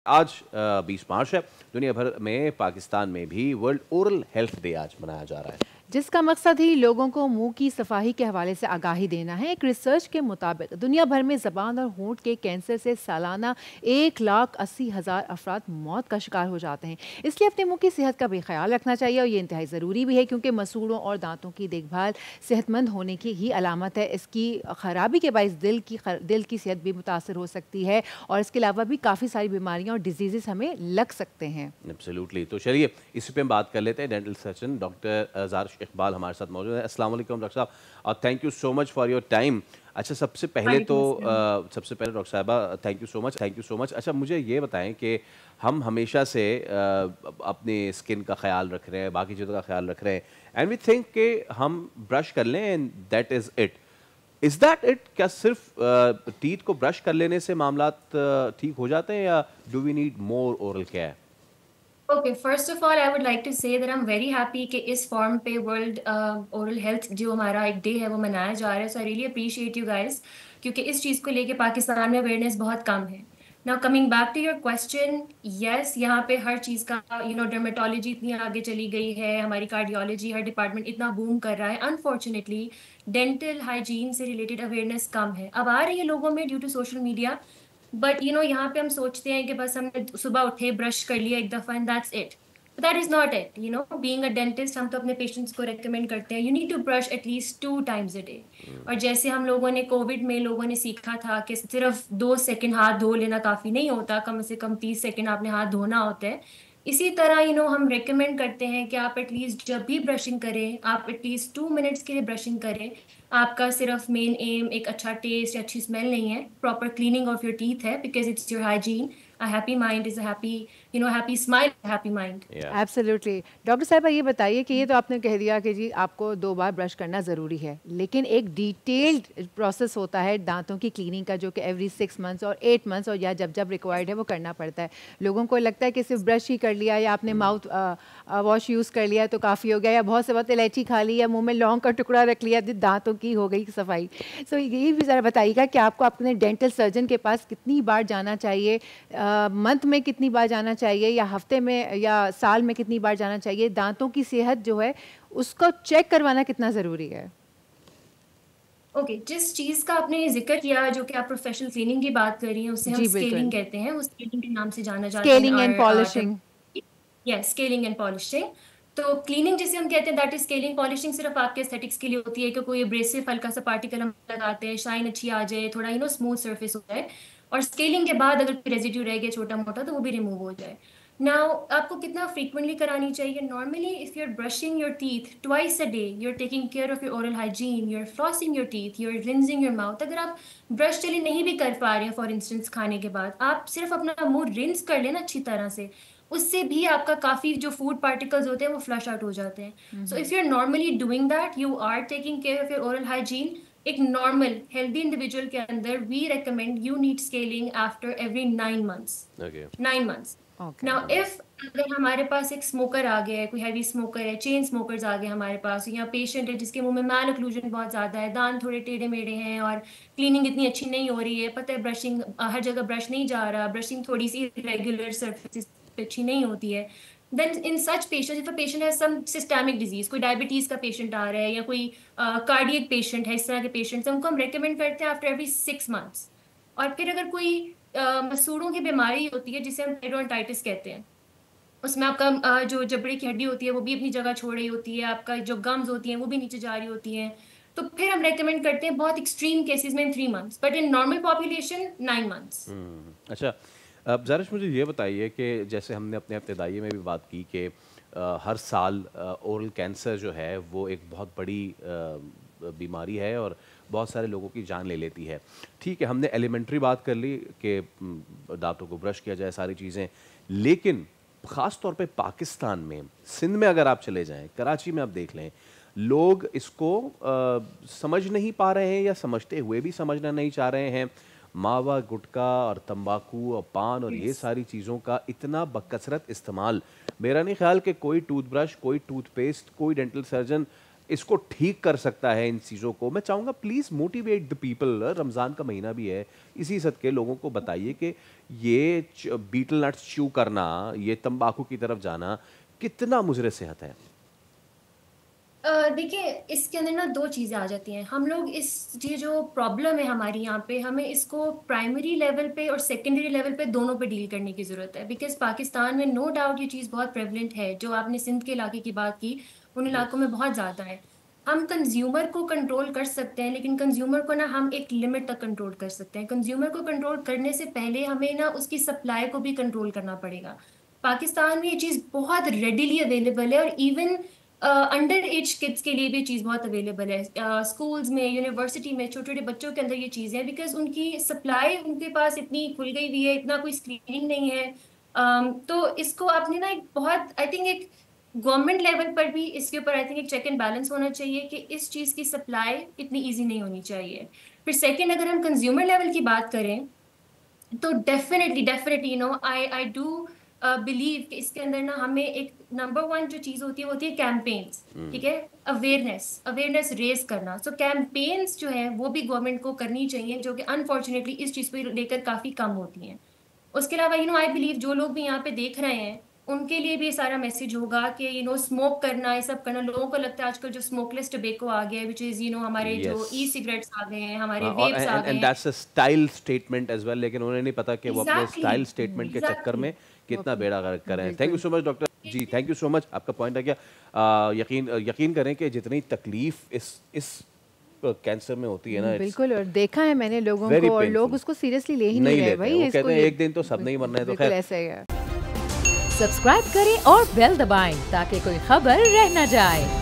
आज 20 मार्च है। दुनिया भर में पाकिस्तान में भी वर्ल्ड ओरल हेल्थ डे आज मनाया जा रहा है। जिसका मकसद ही लोगों को मुंह की सफाई के हवाले से आगाही देना है। एक रिसर्च के मुताबिक दुनिया भर में जबान और होंठ के कैंसर से सालाना 1,80,000 अफराद मौत का शिकार हो जाते हैं। इसलिए अपने मुंह की सेहत का भी ख्याल रखना चाहिए और ये इंतहाई ज़रूरी भी है, क्योंकि मसूड़ों और दांतों की देखभाल सेहतमंद होने की ही अलामत है। इसकी खराबी के बायस दिल की सेहत भी मुतासर हो सकती है और इसके अलावा भी काफ़ी सारी बीमारियाँ और डिजीज़ हमें लग सकते हैं। एब्सोल्युटली। तो चलिए इसी पे हम बात कर लेते हैं। डेंटल सर्जन डॉक्टर ज़ारिश इकबाल हमारे साथ मौजूद है। अस्सलाम वालेकुम डॉक्टर साहब, और thank you so much for your time. अच्छा, वालेकुम अस्सलाम। सबसे पहले डॉक्टर साहिबा, थैंक यू सो मच। अच्छा, मुझे ये बताएं कि हम हमेशा से अपनी स्किन का ख्याल रख रहे हैं, बाकी चीज़ों का ख्याल रख रहे हैं, एंड वी थिंक कि हम ब्रश कर लें and that is it. Is that it? क्या सिर्फ टीथ को ब्रश कर लेने से मामलात ठीक हो जाते हैं, या do we need more oral care? Okay, first of all I would like to say that I am very happy कि इस फॉर्म पे वर्ल्ड ओरल हेल्थ जो हमारा एक डे है वो मनाया जा रहा है। So I really appreciate you guys, क्योंकि इस चीज़ को लेके पाकिस्तान में अवेयरनेस बहुत कम है। Now coming back to your question, yes, यहाँ पे हर चीज़ का डर्मेटोलॉजी इतनी आगे चली गई है, हमारी कार्डियोलॉजी हर डिपार्टमेंट इतना बूम कर रहा है। अनफॉर्चुनेटली डेंटल हाइजीन से रिलेटेड अवेयरनेस कम है। अब आ रही है लोगों में due to social media, but यहाँ पे हम सोचते हैं कि बस हमने सुबह उठे ब्रश कर लिया एक दफा and that's it. That is not it. Being a dentist, हम तो अपने पेशेंट्स को रेकमेंड करते हैं you need to brush at least 2 times a day. और जैसे हम लोगों ने कोविड में लोगों ने सीखा था कि सिर्फ 2 सेकंड हाथ धो लेना काफी नहीं होता, कम से कम 30 सेकंड आपने हाथ धोना होता है। इसी तरह हम रेकमेंड करते हैं कि आप एटलीस्ट जब भी ब्रशिंग करें, आप एटलीस्ट 2 मिनट्स के लिए ब्रशिंग करें। आपका सिर्फ मेन एम एक अच्छा टेस्ट या अच्छी स्मेल नहीं है, proper cleaning of your teeth है, because it's your hygiene. A happy mind is a happy, happy smile, happy mind. Yeah absolutely. Doctor साहिबा, ये बताइए कि ये तो आपने कह दिया कि जी आपको 2 बार ब्रश करना ज़रूरी है, लेकिन एक डिटेल्ड प्रोसेस होता है दांतों की क्लीनिंग का, जो कि एवरी 6 मंथ्स और 8 मंथ्स और या जब जब रिक्वायर्ड है वो करना पड़ता है। लोगों को लगता है कि सिर्फ ब्रश ही कर लिया या आपने माउथ वॉश यूज़ कर लिया तो काफ़ी हो गया, या बहुत से वक्त इलायची खा ली या मुंह में लौंग का टुकड़ा रख लिया, दांतों की हो गई सफाई। सो ये भी ज़रा बताइएगा कि आपको अपने डेंटल सर्जन के पास कितनी बार जाना चाहिए, मंथ में कितनी बार जाना चाहिए, या हफ्ते में या साल में कितनी बार जाना चाहिए? दांतों की सेहत जो है उसको चेक करवाना कितना ज़रूरी है? ओके, जिस चीज का आपने जिक्र किया, जो कि आप प्रोफेशनल क्लीनिंग की बात कर रही हैं, उसे हम जी स्केलिंग बिल्कुल। कहते हैं। उस स्केलिंग के नाम से जाना जाता है स्केलिंग एंड और polishing. Yes, scaling and polishing. तो क्लीनिंग जिसे हम कहते हैं दैट इज स्केलिंग। पॉलिशिंग सिर्फ आपके एस्थेटिक्स के लिए होती है कि कोई एब्रेसिव हल्का सा पार्टिकल हम लगाते हैं, शाइन अच्छी आ जाए, थोड़ा स्मूथ सरफेस हो जाए। और स्केलिंग के बाद अगर कोई रेजिड्यू रह गया छोटा मोटा तो वो भी रिमूव हो जाए। नाउ आपको कितना फ्रीक्वेंटली करानी चाहिए? Normally if you are brushing your teeth twice a day, you are taking care of your oral hygiene, you are flossing your teeth, you are rinsing your mouth. अगर आप brush चलिए नहीं भी कर पा रहे हैं, फॉर इंस्टेंस खाने के बाद आप सिर्फ अपना मुंह रिंस कर लेना अच्छी तरह से, उससे भी आपका काफी जो फूड पार्टिकल्स होते हैं वो फ्लश आउट हो जाते हैं। So if you are normally doing that, you are taking care of your oral hygiene. एक नॉर्मल हेल्दी इंडिविजुअल के अंदर we recommend you need scaling after every 9 months. Okay. 9 months. Okay. Now if अगर हमारे पास एक smoker आ गया है, कोई हैवी स्मोकर है, चेन स्मोकर्स आ गए हमारे पास, या पेशेंट है जिसके मुंह में मैल ओक्लूजन बहुत ज्यादा है, दांत थोड़े टेढ़े मेढ़े हैं और क्लीनिंग इतनी अच्छी नहीं हो रही है, पता है ब्रशिंग हर जगह ब्रश नहीं जा रहा, ब्रशिंग थोड़ी सी रेगुलर सर्फेसिस पे अच्छी नहीं होती है, then in such patient, if a patient है सम सिस्टेमिक डिजीज, कोई डायबिटीज का पेशेंट आ रहा है या कोई कार्डियक पेशेंट है, इस तरह के पेशेंट्स हैं, उनको हम रेकमेंड करते हैं आफ्टर एवरी 6 मंथ्स। और फिर अगर कोई मसूड़ों की बीमारी होती है जिसे हम पेरियोडोंटाइटिस कहते हैं, उसमें आपका जो जबड़े की हड्डी होती है वो भी अपनी जगह छोड़ रही होती है, आपका जो गम्स होती हैं वो भी नीचे जा रही होती हैं, तो फिर हम रेकमेंड करते हैं बहुत एक्सट्रीम केसेस में 3 months, but in normal population 9 months. अच्छा, अब ज़ारिश मुझे ये बताइए कि जैसे हमने अपने इब्तिदाई में भी बात की कि हर साल ओरल कैंसर जो है वो एक बहुत बड़ी बीमारी है और बहुत सारे लोगों की जान ले लेती है। ठीक है, हमने एलिमेंट्री बात कर ली कि दांतों को ब्रश किया जाए, सारी चीज़ें, लेकिन ख़ास तौर पे पाकिस्तान में, सिंध में अगर आप चले जाएं, कराची में आप देख लें, लोग इसको समझ नहीं पा रहे हैं, या समझते हुए भी समझना नहीं चाह रहे हैं। मावा, गुटखा और तंबाकू और पान और ये यस। सारी चीज़ों का इतना बकसरत इस्तेमाल, मेरा नहीं ख्याल कि कोई टूथब्रश, कोई टूथपेस्ट, कोई डेंटल सर्जन इसको ठीक कर सकता है इन चीज़ों को। मैं चाहूँगा please motivate the people. Ramzan का महीना भी है, इसी सदके लोगों को बताइए कि ये बीटल नट्स च्यू करना, ये तंबाकू की तरफ जाना कितना मुज़र सेहत है। देखिए, इसके अंदर ना दो चीज़ें आ जाती हैं। हम लोग ये जो प्रॉब्लम है हमारी यहाँ पे, हमें इसको प्राइमरी लेवल पे और सेकेंडरी लेवल पे दोनों पे डील करने की ज़रूरत है। बिकॉज पाकिस्तान में नो डाउट ये चीज़ बहुत प्रेवलेंट है। जो आपने सिंध के इलाके की बात की, उन इलाकों में बहुत ज़्यादा है। हम कंज्यूमर को कंट्रोल कर सकते हैं, लेकिन कंज्यूमर को ना हम एक लिमिट तक कंट्रोल कर सकते हैं। कंज्यूमर को कंट्रोल करने से पहले हमें ना उसकी सप्लाई को भी कंट्रोल करना पड़ेगा। पाकिस्तान में ये चीज़ बहुत रेडिली अवेलेबल है, और इवन अंडर एज किड्स के लिए भी चीज़ बहुत अवेलेबल है। स्कूल्स में, यूनिवर्सिटी में छोटे छोटे बच्चों के अंदर ये चीज़ें हैं, बिकॉज उनकी सप्लाई उनके पास इतनी खुल गई हुई है, इतना कोई स्क्रीनिंग नहीं है। तो इसको आपने ना एक बहुत, आई थिंक, एक गवर्नमेंट लेवल पर भी इसके ऊपर आई थिंक एक चेक एंड बैलेंस होना चाहिए कि इस चीज़ की सप्लाई इतनी ईजी नहीं होनी चाहिए। फिर सेकेंड, अगर हम कंज्यूमर लेवल की बात करें, तो डेफिनेटली आई डू बिलीव कि इसके अंदर ना हमें एक नंबर वन जो चीज़ होती है वो होती है कैंपेन्स। ठीक है, अवेयरनेस रेज करना। सो कैंपेन्स जो है वो भी गवर्नमेंट को करनी चाहिए, जो कि अनफॉर्चुनेटली इस चीज़ को लेकर काफ़ी कम होती हैं। उसके अलावा आई बिलीव जो लोग भी यहाँ पे देख रहे हैं, उनके लिए भी सारा मैसेज होगा कि स्मोक करना, ये सब करना। लोगों को लगता है आजकल जो स्मोकलेस टबेको आ गया है, विच इज हमारे जो यस, ई सिगरेट्स आ गए हैं, हमारे और वेप्स आ गए एंड हैं। That's a style statement as well, लेकिन उन्हें नहीं पता कि वो अपने एग्जैक्टली स्टाइल स्टेटमेंट के चक्कर में कितना बेड़ा गर्क कर रहे हैं। Thank you so much doctor ji, thank you so much. आपका पॉइंट है क्या, यकीन करें कि जितनी तकलीफ इस कैंसर में होती है ना, बिल्कुल, और देखा है मैंने लोगों very को, और लोग painful। उसको सीरियसली ले ही नहीं नहीं रहे लेते हैं, भाई। वो कहते हैं एक दिन तो सबने ही मरना है, तो बिल्कुल खैर ऐसा ही है। सब्सक्राइब करें और बेल दबाएं ताकि कोई खबर रह न जाए।